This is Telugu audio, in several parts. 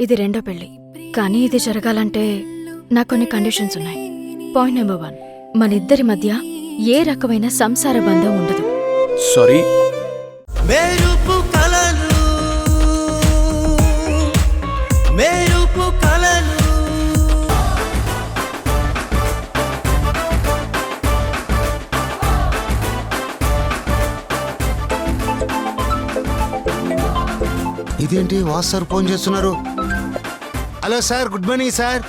ఇది రెండో పెళ్లి. కానీ ఇది జరగాలంటే నాకు కొన్ని కండిషన్స్ ఉన్నాయి. పాయింట్ నెంబర్ 1, మనిద్దరి మధ్య ఏ రకమైన సంసార బంధం ఉండదు. సారీ. మెరుపు కలలు మెరుపు కలలు ఇదేంటి వాస్ సార్ ఫోన్ చేస్తున్నారు? Hello sir, good morning sir.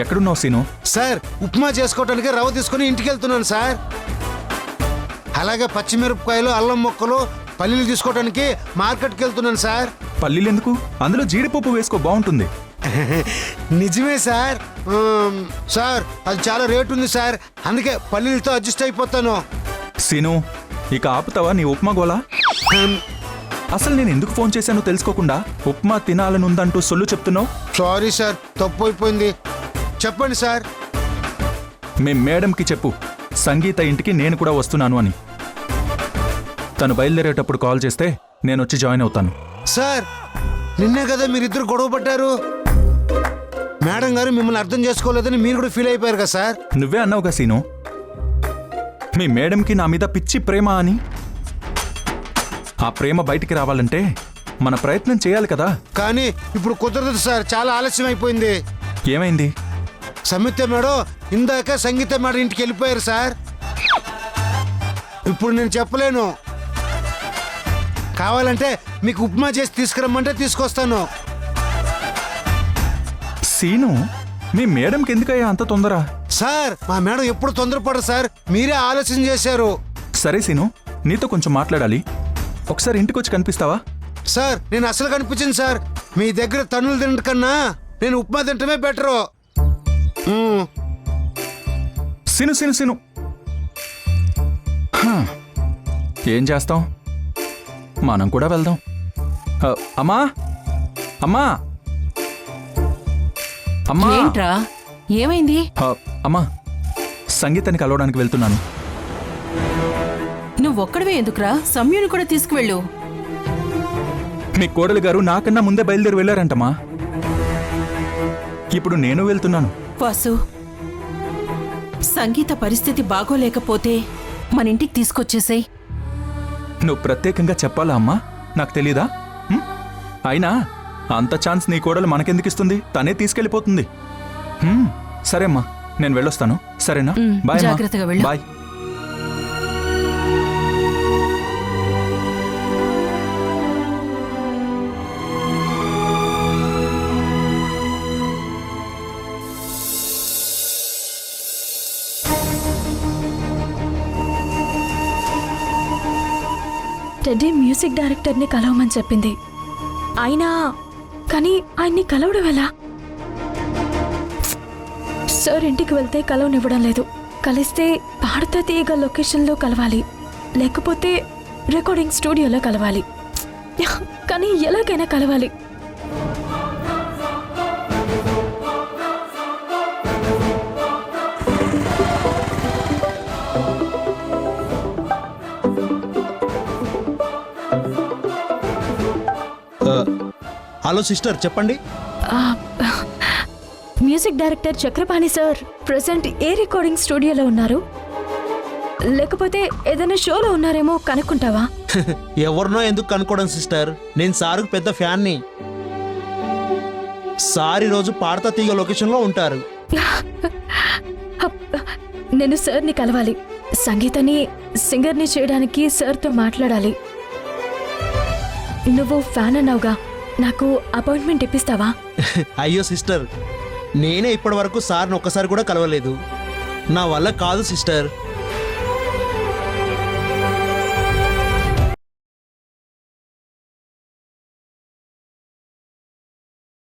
ఎక్కడున్నావు సీను? సార్, ఉప్మా చేసుకోవడానికి రవ్వ తీసుకుని ఇంటికి వెళ్తున్నాను సార్. అలాగే పచ్చిమిరపకాయలు, అల్లం ముక్కలు, పల్లీలు తీసుకోవడానికి మార్కెట్కి వెళ్తున్నాను సార్. పల్లీలు ఎందుకు? అందులో జీడిపప్పు వేసుకో, బాగుంటుంది. నిజమే సార్. సార్, అది చాలా రేటు ఉంది సార్, అందుకే పల్లీలతో అడ్జస్ట్ అయిపోతాను. సీను, ఇక ఆపుతావా నీ ఉప్మా గోలా? అసలు నేను ఎందుకు ఫోన్ చేశానో తెలుసుకోకుండా ఉప్మా తినాలనుందంటూ సొల్లు చెప్తున్నావు. సారీ సార్, తప్పు అయిపోయింది. చెప్పండి సార్. మీ మేడంకి చెప్పు, సంగీత ఇంటికి నేను కూడా వస్తున్నాను అని. తను బయలుదేరేటప్పుడు కాల్ చేస్తే నేను వచ్చి జాయిన్ అవుతాను. సార్, నిన్నే కదా మీరిద్దరు గొడవ పడ్డారు. మేడం గారు మిమ్మల్ని అర్థం చేసుకోలేదని మీరు కూడా ఫీల్ అయిపోయారు కదా సార్. నువ్వే అన్నావుగా సీను, మీ మేడంకి నా మీద పిచ్చి ప్రేమ అని. ఆ ప్రేమ బయటికి రావాలంటే మన ప్రయత్నం చేయాలి కదా. కానీ ఇప్పుడు కుదరదు సార్, చాలా ఆలస్యం అయిపోయింది. ఏమైంది? సమిత మేడం ఇందాక సంగీత మేడం ఇంటికి వెళ్ళిపోయారు సార్. ఇప్పుడు నేను చెప్పలేను. కావాలంటే మీకు ఉప్మా చేసి తీసుకురమ్మంటే తీసుకొస్తాను. సీను, మీ మేడంకి ఎందుకయ్యా అంత తొందర? సార్, మా మేడం ఎప్పుడు తొందరపడరు సార్, మీరే ఆలోచన చేశారు. సరే సీను, నీతో కొంచెం మాట్లాడాలి. ఒకసారి ఇంటికి వచ్చి కనిపిస్తావా? సార్, నేను అసలు కనిపించింది సార్. మీ దగ్గర తన్నులు తినడం కన్నా నేను ఉప్మా తినటమే బెటరు. సీను సీను సీను, ఏం చేస్తాం, మనం కూడా వెళ్దాం. అమ్మా అమ్మా అమ్మా. ఏంట్రా, ఏమైంది? అమ్మా, సంగీతాన్ని కలవడానికి వెళ్తున్నాను. నువ్వొక్కడవే ఎందుకురా, సమ్యుని కూడా తీసుకువెళ్ళు. మీ కోడలు గారు నాకన్నా ముందే బయలుదేరి వెళ్ళారంటమ్మా. ఇప్పుడు నేను వెళ్తున్నాను. వాసు, సంగీత పరిస్థితి బాగోలేకపోతే మన ఇంటికి తీసుకొచ్చేసేయ్. నువ్వు ప్రత్యేకంగా చెప్పాలా అమ్మా? నాకు తెలీదా? అయినా అంత ఛాన్స్ నీ కోడలు మనకెందుకు ఇస్తుంది? తనే తీసుకెళ్ళిపోతుంది. సరే అమ్మా, నేను వెళ్ళొస్తాను. సరేనా? బాయ్. జాగ్రత్తగా వెళ్ళు. బాయ్. టెడ్డీ మ్యూజిక్ డైరెక్టర్ని కలవమని చెప్పింది. కానీ ఆయన్ని కలవడం ఎలా? సార్ ఇంటికి వెళ్తే కలవనివ్వడం లేదు. కలిస్తే పాడతా తీయగ లొకేషన్లో కలవాలి, లేకపోతే రికార్డింగ్ స్టూడియోలో కలవాలి. కానీ ఎలాగైనా కలవాలి. హలో సిస్టర్, చెప్పండి. Music director Chakrapani sir present ఏ రికార్డింగ్ స్టూడియోలో ఉన్నారు? లేకపోతే ఏదైనా షోలో ఉన్నారేమో కనుక్కుంటావా? ఎవరినో ఎందుకు కనుక్కోవడం సిస్టర్, నేను సార్కు పెద్ద ఫ్యాన్ని. సార్ ఈరోజు పాడతా తీగ లొకేషన్లో ఉంటారు. నేను సార్ని కలవాలి. సంగీతని సింగర్ని చేయడానికి సార్తో మాట్లాడాలి. నువ్వు ఫ్యాన్ అన్నావుగా, నాకు అపాయింట్మెంట్ ఇప్పిస్తావా? అయ్యో సిస్టర్, నేనే ఇప్పటి వరకు సార్ని ఒక్కసారి కూడా కలవలేదు. నా వల్ల కాదు సిస్టర్.